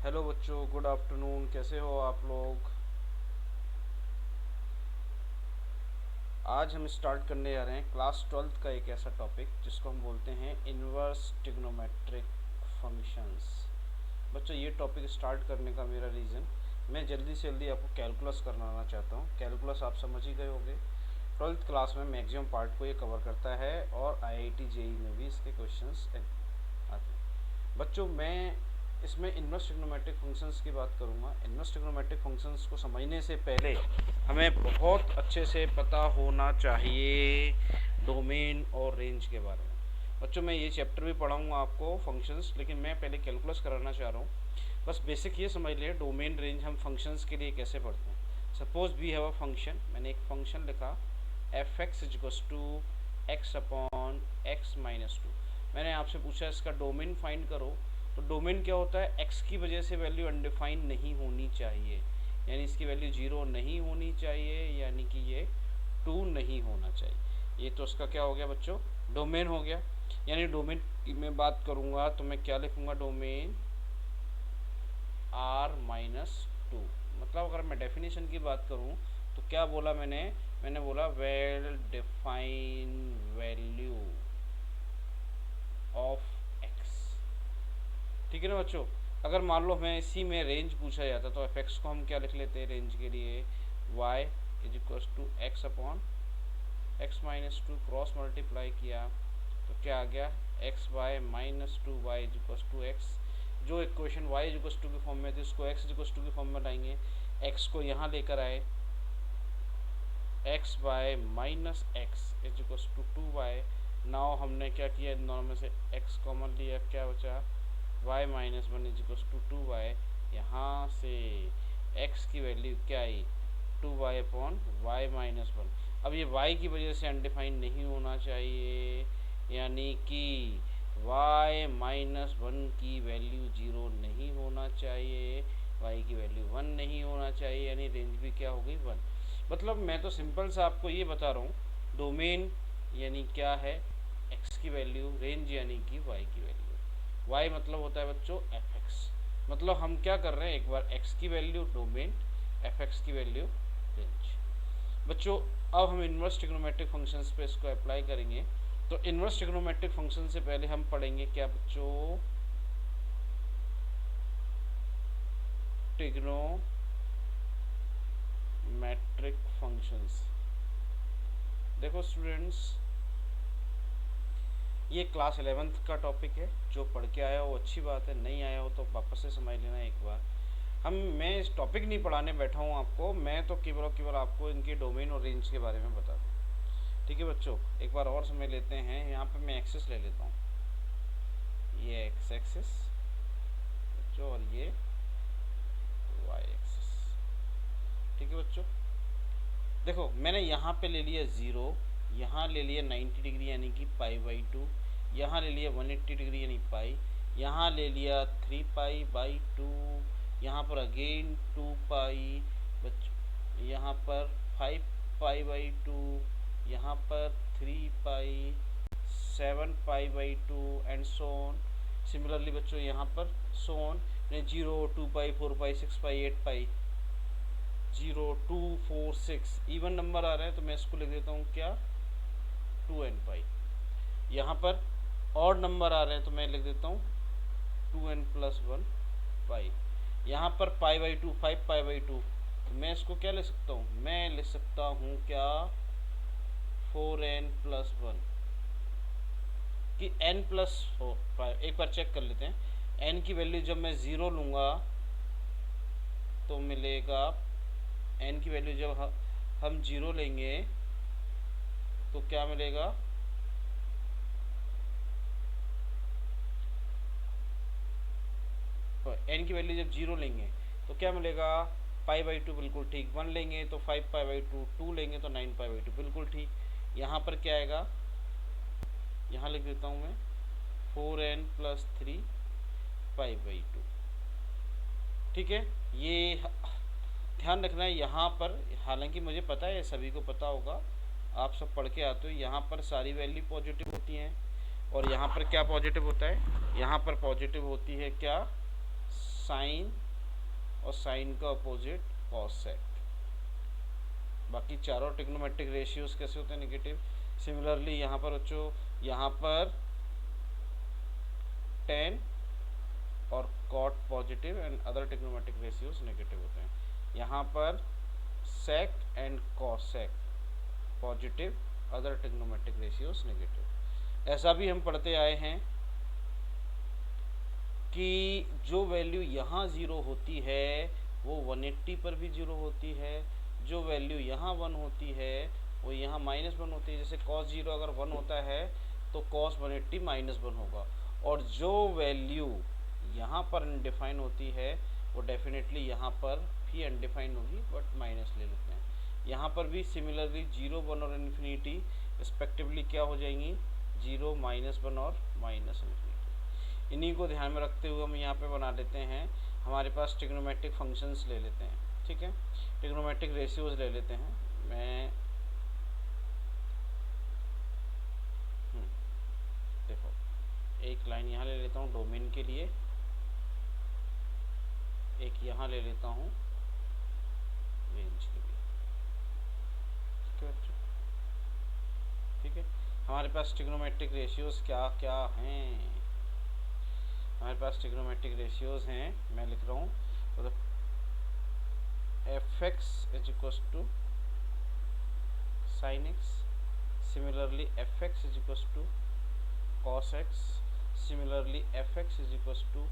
Hello बच्चों, good afternoon. कैसे हो आप लोग? आज हम स्टार्ट करने जा रहे हैं क्लास 12th का एक ऐसा टॉपिक जिसको हम बोलते हैं इन्वर्स ट्रिग्नोमेट्रिक फंक्शंस। बच्चों, ये टॉपिक स्टार्ट करने का मेरा रीज़न, मैं जल्दी से जल्दी आपको कैलकुलस कराना चाहता हूँ। कैलकुलस आप समझ ही गए होंगे, 12th क्लास में मैक्सिमम पार्ट को ये कवर करता है और आईआईटी जेईई में भी इसके क्वेश्चंस आते हैं। बच्चों, मैं इसमें इन्वर्स ट्रिग्नोमेट्रिक फंक्शंस की बात करूँगा। इन्वर्स ट्रिग्नोमेट्रिक फंक्शंस को समझने से पहले हमें बहुत अच्छे से पता होना चाहिए डोमेन और रेंज के बारे में। बच्चों, मैं ये चैप्टर भी पढ़ाऊँगा आपको फंक्शंस, लेकिन मैं पहले कैलकुलस कराना चाह रहा हूँ। बस बेसिक ये समझ लिए डोमेन रेंज हम फंक्शंस के लिए कैसे पढ़ते हैं। Suppose we have a function, मैंने एक फंक्शन लिखा f x equals to x upon x minus two. मैंने आपसे पूछा इसका डोमेन फाइंड करो, तो डोमेन क्या होता है, एक्स की वजह से वैल्यू अनडिफाइंड नहीं होनी चाहिए, यानी इसकी वैल्यू जीरो नहीं होनी चाहिए, यानी कि ये टू नहीं होना चाहिए। ये तो उसका क्या हो गया बच्चों, डोमेन हो गया। यानी डोमेन की मैं बात करूँगा तो मैं क्या लिखूँगा, डोमेन आर माइनस टू। मतलब अगर मैं डेफिनेशन की बात करूँ तो क्या बोला मैंने बोला well define value of x. ठीक है ना बच्चों? अगर मान लो हमें इसी में रेंज पूछा जाता तो एफ एक्स को हम क्या लिख लेते हैं रेंज के लिए, Y is equals to x upon x minus two, cross multiply किया तो क्या आ गया, X Y minus two Y is equals to X. जो equation Y is equals to की फॉर्म में थी उसको एक्स इज इक्वल्स टू की फॉर्म में लाएंगे, एक्स को यहाँ लेकर आए, X Y minus X is equals to two Y. Now हमने क्या किया, इन दोनों में से एक्स कॉमन लिया, क्या बचा, y minus one is equals to two Y. यहाँ से x की वैल्यू क्या आई, two Y upon Y minus one. अब ये y की वजह से अनडिफाइंड नहीं होना चाहिए, यानी कि y माइनस वन की वैल्यू जीरो नहीं होना चाहिए, y की वैल्यू वन नहीं होना चाहिए, यानी रेंज भी क्या हो गई, वन। मतलब मैं तो सिंपल सा आपको ये बता रहा हूँ, डोमेन यानी क्या है x की वैल्यू, रेंज यानी कि y की वैल्यू। y मतलब होता है बच्चों एफ एक्स। मतलब हम क्या कर रहे हैं, एक बार x की वैल्यू डोमेन, एफ एक्स की वैल्यू रेंज। बच्चों, अब हम इन्वर्स ट्रिग्नोमेट्रिक फंक्शंस पे इसको अप्लाई करेंगे। तो इन्वर्स ट्रिग्नोमेट्रिक फंक्शन से पहले हम पढ़ेंगे क्या बच्चों, ट्रिग्नोमेट्रिक फंक्शंस। देखो स्टूडेंट्स, ये क्लास 11th का टॉपिक है। जो पढ़ के आया हो अच्छी बात है, नहीं आया हो तो वापस से समझ लेना एक बार। मैं इस टॉपिक नहीं पढ़ाने बैठा हूँ आपको, मैं तो केवल और केवल आपको इनके डोमेन और रेंज के बारे में बता दूँ। ठीक है बच्चों, एक बार और समझ लेते हैं। यहाँ पे मैं एक्सेस ले लेता हूँ, ये एक्स एक्सिस बच्चों, और ये वाई एक्सिस। ठीक है बच्चों, देखो मैंने यहाँ पे ले लिया ज़ीरो, यहाँ ले लिया 90 डिग्री यानी कि पाई बाई टू, यहाँ ले लिया 180 डिग्री यानी पाई, यहाँ ले लिया 3 पाई बाई टू, यहाँ पर अगेन 2 पाई बच्चों, यहाँ पर 5 पाई बाई टू, यहाँ पर 3 pi, 7 pi by two and so on. Similarly बच्चों यहाँ पर so on, 0 2 pi 4 pi 6 pi 8 pi, 0 2 4 6 even number आ रहे हैं तो मैं इसको लिख देता हूँ क्या, 2n पाई। यहाँ पर और नंबर आ रहे हैं तो मैं लिख देता हूँ 2n+1 पाई। यहाँ पर पाई by to 5 pi by to, तो मैं इसको क्या लिख सकता हूँ, मैं लिख सकता हूँ क्या, 4n+1 कि n+4। एक बार चेक कर लेते हैं, n की वैल्यू जब मैं ज़ीरो लूँगा तो मिलेगा, n की वैल्यू जब हम जीरो लेंगे तो क्या मिलेगा, तो n की वैल्यू जब जीरो लेंगे तो क्या मिलेगा, पाई बाई टू बिल्कुल ठीक, 1 लेंगे तो 5 पाई बाई टू, 2 लेंगे तो 9 पाई बाई टू बिल्कुल ठीक। यहाँ पर क्या आएगा, यहाँ लिख देता हूँ मैं 4n+3 पाई बाई टू। ठीक है, ये ध्यान रखना है यहाँ पर, हालांकि मुझे पता है सभी को पता होगा, आप सब पढ़ के आते हो, यहाँ पर सारी वैल्यू पॉजिटिव होती हैं और यहाँ पर क्या पॉजिटिव होता है, यहाँ पर पॉजिटिव होती है क्या, साइन और साइन का अपोजिट कॉसेक। बाकी चारों ट्रिग्नोमेट्रिक रेशियोज कैसे होते हैं? नेगेटिव। सिमिलरली यहाँ पर बच्चों, यहाँ पर टेन और cot positive and other trigonometric ratios negative होते हैं। यहाँ पर sec and cosec positive, other trigonometric ratios negative. ऐसा भी हम पढ़ते आए हैं कि जो वैल्यू यहाँ 0 होती है वो 180 पर भी 0 होती है, जो वैल्यू यहाँ 1 होती है वो यहाँ -1 होती है। जैसे cos 0 अगर 1 होता है तो cos 180 -1 होगा, और जो वैल्यू यहाँ पर अनडिफाइन होती है वो डेफिनेटली यहाँ पर भी अनडिफाइन होगी, बट माइनस ले लेते हैं। यहाँ पर भी सिमिलरली 0, 1 और इन्फिनिटी रिस्पेक्टिवली क्या हो जाएंगी? 0, -1 और -इन्फिनिटी। इन्हीं को ध्यान में रखते हुए हम यहाँ पे बना लेते हैं, हमारे पास ट्रिग्नोमेट्रिक फंक्शंस ले लेते हैं, ठीक है, ट्रिग्नोमेट्रिक रेशियोज ले लेते हैं। मैं देखो एक लाइन यहाँ ले लेता हूँ डोमेन के लिए, एक यहाँ ले लेता हूँ रेंज के लिए, ठीक है बच्चों, ठीक है। हमारे पास ट्रिग्नोमेट्रिक रेशियोज क्या क्या हैं? हमारे पास ट्रिग्नोमेट्रिक रेशियोज हैं, मैं लिख रहा हूँ, मतलब fx is equals to sine x, similarly fx is equals to cos x, similarly fx is equals to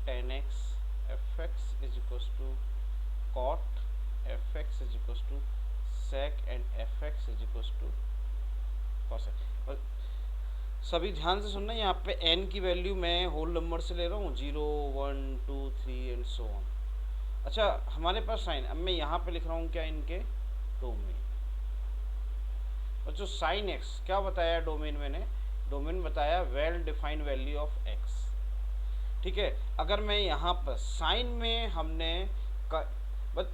tan x, fx is equals to cot, fx is equals to sec and fx is equals to cos x. और सभी ध्यान से सुनना, यहाँ पे n की value मैं whole number से ले रहा हूँ, 0, 1, 2, 3 एंड सो ऑन। अच्छा, हमारे पास साइन, अब मैं यहाँ पे लिख रहा हूँ क्या? इनके डोमेन। बच्चों साइन एक्स क्या बताया डोमेन? मैंने डोमेन बताया well defined value of x, ठीक है। अगर मैं यहाँ पर साइन में हमने बस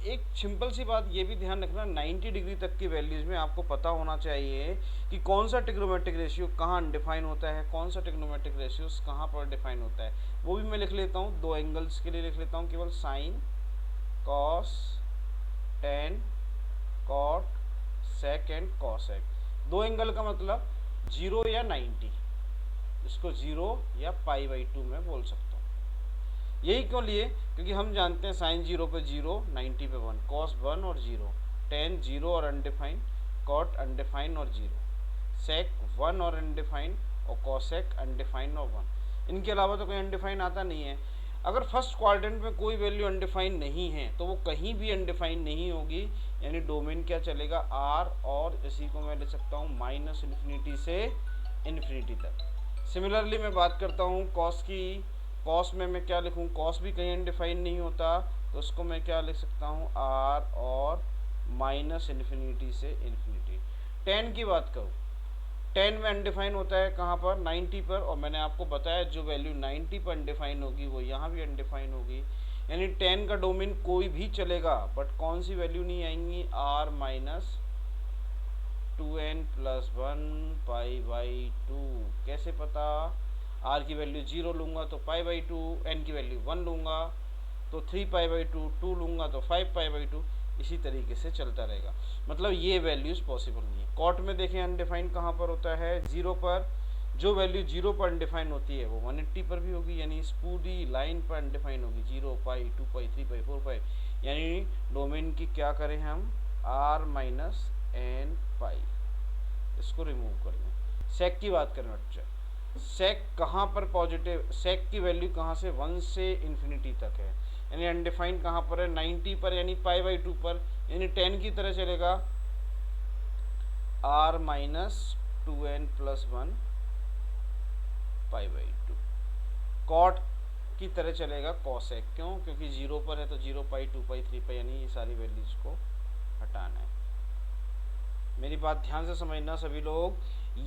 एक सिंपल सी बात ये भी ध्यान रखना, 90 डिग्री तक की वैल्यूज़ में आपको पता होना चाहिए कि कौन सा ट्रिग्नोमेट्रिक रेशियो कहाँ अनडिफाइन होता है, कौन सा ट्रिग्नोमेट्रिक रेशियो कहाँ पर डिफाइन होता है। वो भी मैं लिख लेता हूँ, दो एंगल्स के लिए लिख लेता हूँ केवल, sine, cos, tan, cot, sec and cosec. दो एंगल का मतलब 0 या 90, इसको 0 या π/2 में बोल सकता हूँ। यही क्यों लिए? क्योंकि हम जानते हैं साइन 0 पे 0, 90 पे 1, कॉस 1 और 0, टेन 0 और अनडिफाइन, कॉट अनडिफाइन और 0, सेक 1 और अनडिफाइन, और कॉसेक अनडिफाइन और 1। इनके अलावा तो कोई अनडिफाइन आता नहीं है। अगर फर्स्ट क्वाड्रेंट में कोई वैल्यू अनडिफाइन नहीं है तो वो कहीं भी अनडिफाइन नहीं होगी, यानी डोमेन क्या चलेगा? आर, और इसी को मैं ले सकता हूँ -इन्फिनिटी से इन्फिनिटी तक। सिमिलरली मैं बात करता हूँ कॉस की, कॉस में मैं क्या लिखूँ? कॉस भी कहीं अनडिफाइन नहीं होता, तो उसको मैं क्या लिख सकता हूँ? आर और -इन्फिनिटी से इन्फिनिटी। टेन की बात करूँ, टेन में अनडिफाइन होता है कहाँ पर? 90 पर, और मैंने आपको बताया जो वैल्यू 90 पर अनडिफाइन होगी वो यहाँ भी अनडिफाइन होगी, यानी 10 का डोमेन कोई भी चलेगा, बट कौन सी वैल्यू नहीं आएंगी? r -2n + 1 π/2। कैसे पता? r की वैल्यू 0 लूँगा तो π/2, n की वैल्यू 1 लूँगा तो 3π/2, 2 लूँगा तो 5π/2, इसी तरीके से चलता रहेगा। मतलब ये वैल्यूज़ पॉसिबल नहीं है। कॉट में देखें अनडिफाइन कहाँ पर होता है? 0 पर। जो वैल्यू 0 पर अनडिफाइन होती है वो 180 पर भी होगी, यानी इस पूरी लाइन पर अनडिफाइन होगी, 0, π, 2π, 3π, 4π, यानी डोमेन की क्या करें हम? r - n π, इसको रिमूव कर दें। सेक की बात करें बच्चा, सेक कहाँ पर पॉजिटिव? सेक की वैल्यू कहाँ से? 1 से इन्फिनिटी तक है, यानी अनडिफाइंड कहाँ पर है? 90 पर, यानी π/2 पर, यानी 10 की तरह चलेगा, r - 2n + 1 π/2। कॉट की तरह चलेगा कॉसेक, क्यों? क्योंकि 0 पर है तो 0π, 2π, 3π, यानी ये सारी वैल्यूज को हटाना है। मेरी बात ध्यान से समझना सभी लोग,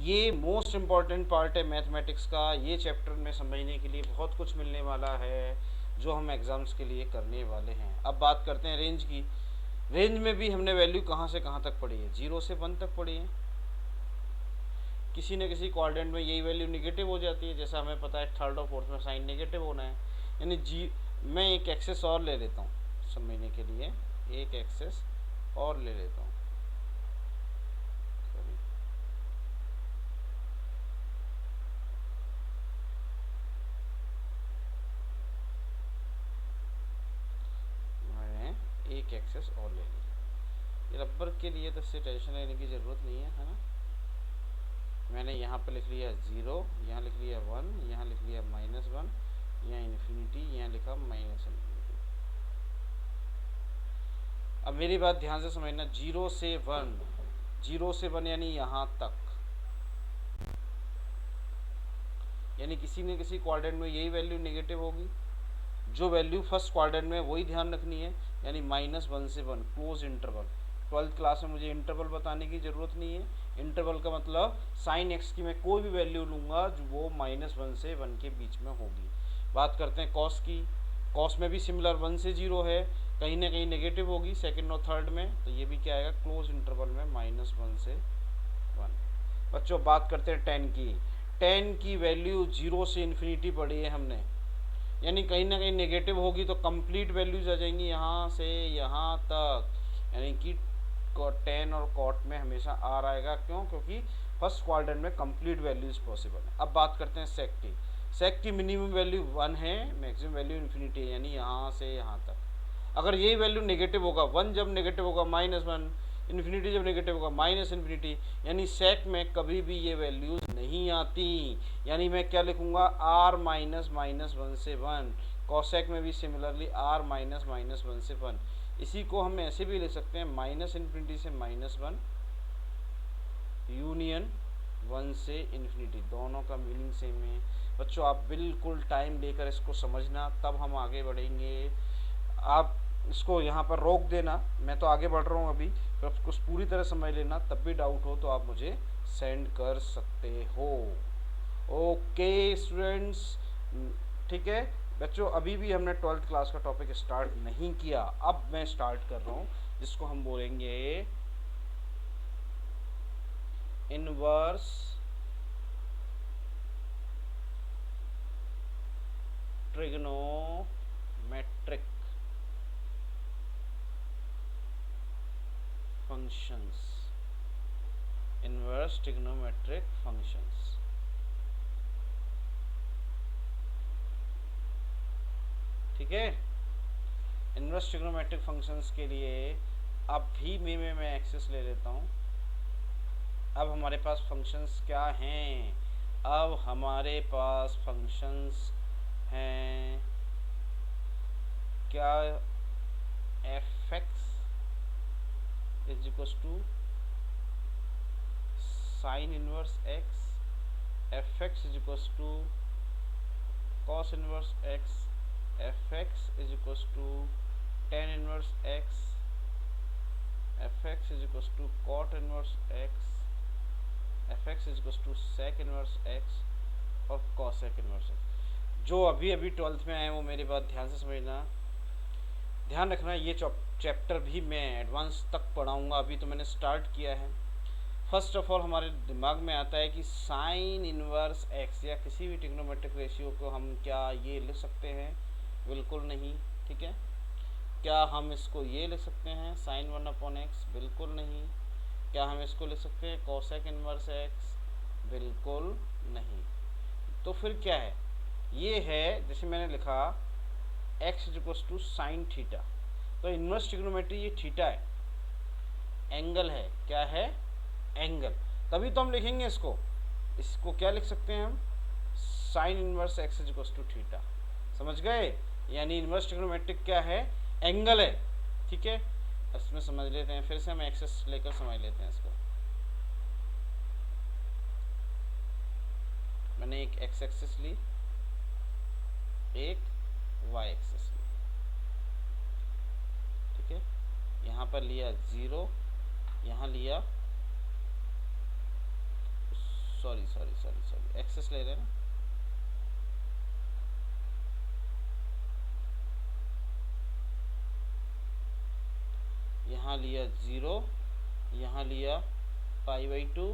ये मोस्ट इम्पॉर्टेंट पार्ट है मैथमेटिक्स का। ये चैप्टर में समझने के लिए बहुत कुछ मिलने वाला है जो हम एग्ज़ाम्स के लिए करने वाले हैं। अब बात करते हैं रेंज की। रेंज में भी हमने वैल्यू कहाँ से कहाँ तक पढ़ी है? 0 से 1 तक पढ़ी है। किसी न किसी क्वाड्रेंट में यही वैल्यू निगेटिव हो जाती है, जैसा हमें पता है थर्ड और फोर्थ में साइन नेगेटिव होना है, यानी मैं एक एक्सेस और ले लेता हूँ समझने के लिए, एक एक्सेस और ले लेता हूँ। मैंने एक एक्सेस और ले ली। ये रबर के लिए तो इससे टेंशन लेने की ज़रूरत नहीं है ना। मैंने यहाँ पे लिख लिया 0, यहाँ लिख लिया 1, यहाँ लिख लिया -1, यहाँ इन्फिनिटी, यहाँ लिखा -इन्फिनिटी। अब मेरी बात ध्यान से समझना, 0 से 1, 0 से 1 यानी यहाँ तक, यानी किसी न किसी क्वाड्रेंट में यही वैल्यू नेगेटिव होगी। जो वैल्यू फर्स्ट क्वाड्रेंट में वही ध्यान रखनी है, यानी -1 से 1 क्लोज इंटरवल। 12th क्लास में मुझे इंटरवल बताने की ज़रूरत नहीं है। इंटरवल का मतलब साइन एक्स की मैं कोई भी वैल्यू लूँगा जो वो -1 से 1 के बीच में होगी। बात करते हैं कॉस की। कॉस में भी सिमिलर 1 से 0 है, कहीं ना कहीं नेगेटिव होगी सेकंड और थर्ड में, तो ये भी क्या आएगा क्लोज इंटरवल में -1 से 1। बच्चों बात करते हैं 10 की। 10 की वैल्यू 0 से इन्फिनिटी पढ़ी है हमने, यानी कहीं ना कहीं नेगेटिव होगी तो कंप्लीट वैल्यूज आ जाएंगी यहाँ से यहाँ तक, यानी कि 10 और कॉट में हमेशा आर आएगा। क्यों? क्योंकि फर्स्ट क्वाड्रेंट में कंप्लीट वैल्यूज पॉसिबल है। अब बात करते हैं सेक की। सेक की मिनिमम वैल्यू 1 है, मैक्सिमम वैल्यू इन्फिनिटी है, यानी यहाँ से यहाँ तक। अगर यही वैल्यू नेगेटिव होगा, 1 जब नेगेटिव होगा -1, इन्फिनिटी जब नेगेटिव होगा -इन्फिनिटी, यानी सेक में कभी भी ये वैल्यूज नहीं आती। यानी मैं क्या लिखूंगा, r -1 से 1। कॉसेक में भी सिमिलरली r -1 से 1। इसी को हम ऐसे भी ले सकते हैं, -इन्फिनिटी से -1 यूनियन 1 से इन्फिनिटी, दोनों का मीनिंग सेम है। बच्चों आप बिल्कुल टाइम लेकर इसको समझना, तब हम आगे बढ़ेंगे। आप इसको यहाँ पर रोक देना, मैं तो आगे बढ़ रहा हूँ अभी, तो आपको पूरी तरह समझ लेना, तब भी डाउट हो तो आप मुझे सेंड कर सकते हो। ओके स्टूडेंट्स, ठीक है बच्चों, अभी भी हमने 12th क्लास का टॉपिक स्टार्ट नहीं किया। अब मैं स्टार्ट कर रहा हूँ जिसको हम बोलेंगे inverse trigonometric functions. Inverse trigonometric functions, ठीक है। इनवर्स ट्रिग्नोमेट्रिक फंक्शंस के लिए अभी मैं एक्सेस ले लेता हूँ। अब हमारे पास फंक्शंस क्या हैं? अब हमारे पास फंक्शंस हैं क्या, fx is equals to sine inverse x, fx is equals to cos inverse x, fx is equals to tan inverse x, fx is equals to cot inverse x, fx is equals to sec inverse x और cosec inverse x। जो अभी 12th में आए वो मेरी बात ध्यान से समझना, ध्यान रखना। ये चैप्टर भी मैं एडवांस तक पढ़ाऊँगा, अभी तो मैंने स्टार्ट किया है। फर्स्ट ऑफ ऑल हमारे दिमाग में आता है कि साइन इनवर्स x या किसी भी ट्रिग्नोमेट्रिक रेशियो को हम क्या ये लिख सकते हैं? बिल्कुल नहीं, ठीक है। क्या हम इसको ये लिख सकते हैं साइन 1/x? बिल्कुल नहीं। क्या हम इसको लिख सकते हैं कॉसेक इनवर्स x? बिल्कुल नहीं। तो फिर क्या है? ये है, जैसे मैंने लिखा x is equals to sine theta, तो इनवर्स ट्रिग्नोमेट्री ये थीटा है, एंगल है। क्या है? एंगल। तभी तो हम लिखेंगे इसको क्या लिख सकते हैं हम? Sine inverse x is equals to theta. समझ गए? यानी इनवर्स ट्रिग्नोमेट्रिक क्या है? एंगल है, ठीक है। इसमें समझ लेते हैं, फिर से हम एक्सेस लेकर समझ लेते हैं इसको। मैंने एक x एक्सिस ली, एक y एक्सिस ली, ठीक है। यहाँ पर लिया 0, यहाँ लिया सॉरी एक्सेस ले रहे हैं ना, यहाँ लिया 0, यहाँ लिया π/2,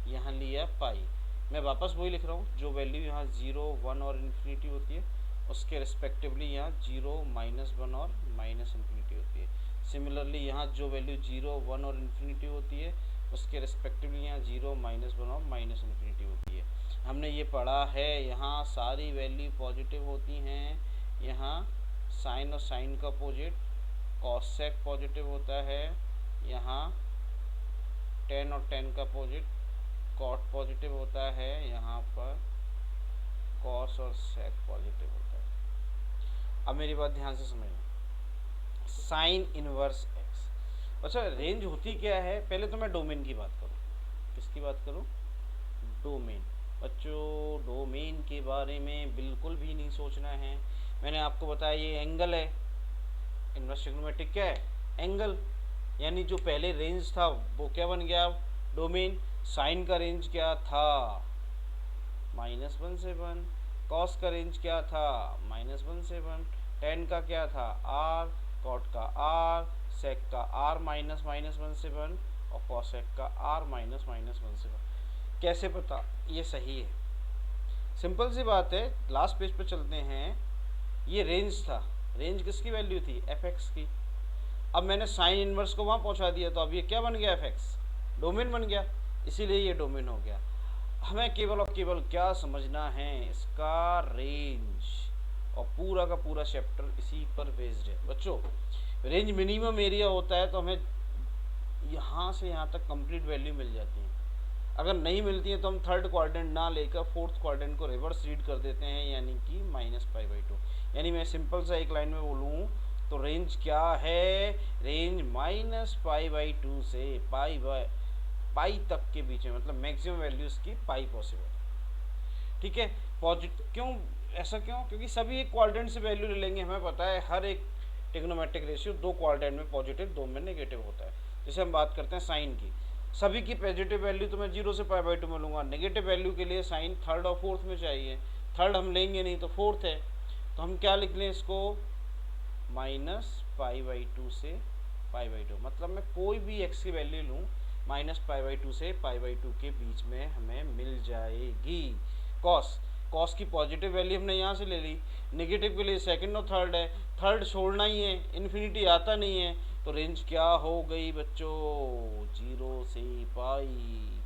यहाँ लिया पाई। मैं वापस वही लिख रहा हूँ, जो वैल्यू यहाँ 0, 1 और इन्फिनिटी होती है उसके रिस्पेक्टिवली यहाँ 0, -1 और -इन्फिनिटी होती है। सिमिलरली यहाँ जो वैल्यू 0, 1 और इन्फिनिटी होती है उसके रिस्पेक्टिवली यहाँ 0, -1 और -इन्फिनिटी होती है। हमने ये पढ़ा है, यहाँ सारी वैल्यू पॉजिटिव होती हैं। यहाँ साइन और साइन का अपोजिट कॉसेक पॉजिटिव होता है। यहाँ टेन और टेन का अपोजिट कॉट पॉजिटिव होता है। यहाँ पर कॉस और सेक पॉजिटिव होता है। अब मेरी बात ध्यान से समझना, साइन इनवर्स एक्स। अच्छा, रेंज होती क्या है? पहले तो मैं डोमेन की बात करूँ। किसकी बात करूँ? डोमेन। बच्चों, डोमेन के बारे में बिल्कुल भी नहीं सोचना है। मैंने आपको बताया ये एंगल है। इनवर्स ट्रिग्नोमेट्रिक क्या है? एंगल। यानी जो पहले रेंज था वो क्या बन गया? डोमेन। साइन का रेंज क्या था? -1 से 1। कॉस का रेंज क्या था? -1 से 1। टेन का क्या था? r। कॉट का r। सेक का r -1 से 1 और कॉसेक का r -1 से 1। कैसे पता ये सही है? सिंपल सी बात है, लास्ट पेज पे चलते हैं। ये रेंज था। रेंज किसकी वैल्यू थी? fx की। अब मैंने साइन इनवर्स को वहाँ पहुँचा दिया तो अब ये क्या बन गया? fx। डोमेन बन गया, इसीलिए ये डोमेन हो गया। हमें केवल और केवल क्या समझना है? इसका रेंज। और पूरा का पूरा चैप्टर इसी पर बेस्ड है। बच्चों, रेंज मिनिमम एरिया होता है तो हमें यहाँ से यहाँ तक कंप्लीट वैल्यू मिल जाती है। अगर नहीं मिलती है तो हम थर्ड क्वाड्रेंट ना लेकर फोर्थ क्वाड्रेंट को रिवर्स रीड कर देते हैं, यानी कि -π/2। यानी मैं सिंपल सा एक लाइन में बोलूँ तो रेंज क्या है? रेंज -π/2 से पाई तक के बीच में, मतलब मैक्सिमम वैल्यूज की पाई पॉसिबल। ठीक है। पॉजिटिव क्यों? ऐसा क्यों? क्योंकि सभी एक क्वाड्रेंट से वैल्यू ले लेंगे। हमें पता है हर एक ट्रिग्नोमेट्रिक रेशियो 2 क्वाड्रेंट में पॉजिटिव, 2 में नेगेटिव होता है। जैसे हम बात करते हैं साइन की, सभी की पॉजिटिव वैल्यू तो मैं 0 से π/2 में लूँगा। नेगेटिव वैल्यू के लिए साइन थर्ड और फोर्थ में चाहिए। थर्ड हम लेंगे नहीं तो फोर्थ है, तो हम क्या लिख लें इसको? -π/2 से π/2। मतलब मैं कोई भी x की वैल्यू लूँ -π/2 से π/2 के बीच में हमें मिल जाएगी। कॉस की पॉजिटिव वैल्यू हमने यहाँ से ले ली। नेगेटिव के लिए सेकंड और थर्ड है, थर्ड छोड़ना ही है, इन्फिनिटी आता नहीं है, तो रेंज क्या हो गई बच्चों? 0 से पाई।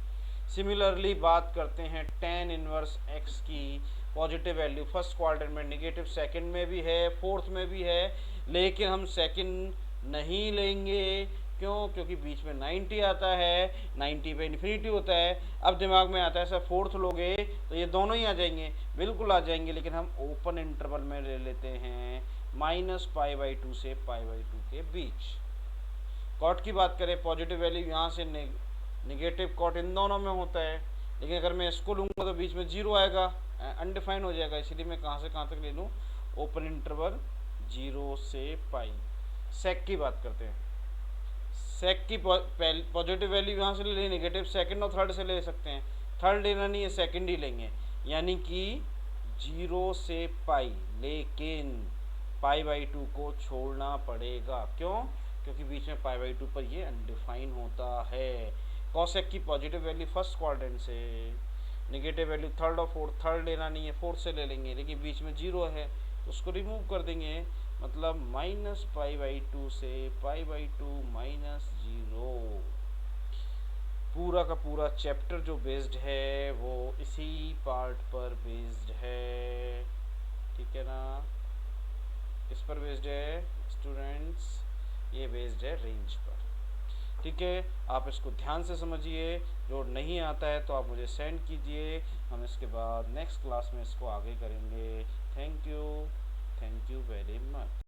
सिमिलरली बात करते हैं टेन इनवर्स एक्स की। पॉजिटिव वैल्यू फर्स्ट क्वाड्रेंट में, नेगेटिव सेकंड में भी है, फोर्थ में भी है, लेकिन हम सेकंड नहीं लेंगे। क्यों? क्योंकि बीच में 90 आता है, 90 पे इन्फिनिटी होता है। अब दिमाग में आता है सर फोर्थ लोगे तो ये दोनों ही आ जाएंगे। बिल्कुल आ जाएंगे, लेकिन हम ओपन इंटरवल में ले लेते हैं -π/2 से π/2 के बीच। कॉट की बात करें, पॉजिटिव वैल्यू यहाँ से नेगेटिव कॉट इन दोनों में होता है, लेकिन अगर मैं इसको लूँगा तो बीच में 0 आएगा, अनडिफाइन हो जाएगा। इसलिए मैं कहाँ से कहाँ तक ले लूँ? ओपन इंटरवल 0 से पाई। सेक की बात करते हैं। सेक की पॉजिटिव वैल्यू यहाँ से ले ली, नेगेटिव सेकंड और थर्ड से ले सकते हैं। थर्ड लेना नहीं है, सेकंड ही लेंगे, यानी कि 0 से पाई, लेकिन π/2 को छोड़ना पड़ेगा। क्यों? क्योंकि बीच में π/2 पर ये अनडिफाइन होता है। कॉसेक की पॉजिटिव वैल्यू फर्स्ट क्वाड्रेंट से, नेगेटिव वैल्यू थर्ड और फोर्थ, थर्ड लेना नहीं है, फोर्थ से ले लेंगे, लेकिन बीच में 0 है तो उसको रिमूव कर देंगे। मतलब -π/2 से π/2 -0। पूरा का पूरा चैप्टर जो बेस्ड है वो इसी पार्ट पर बेस्ड है। ठीक है ना? किस पर बेस्ड है स्टूडेंट्स? ये बेस्ड है रेंज पर। ठीक है, आप इसको ध्यान से समझिए। जो नहीं आता है तो आप मुझे सेंड कीजिए, हम इसके बाद नेक्स्ट क्लास में इसको आगे करेंगे। Thank you very much.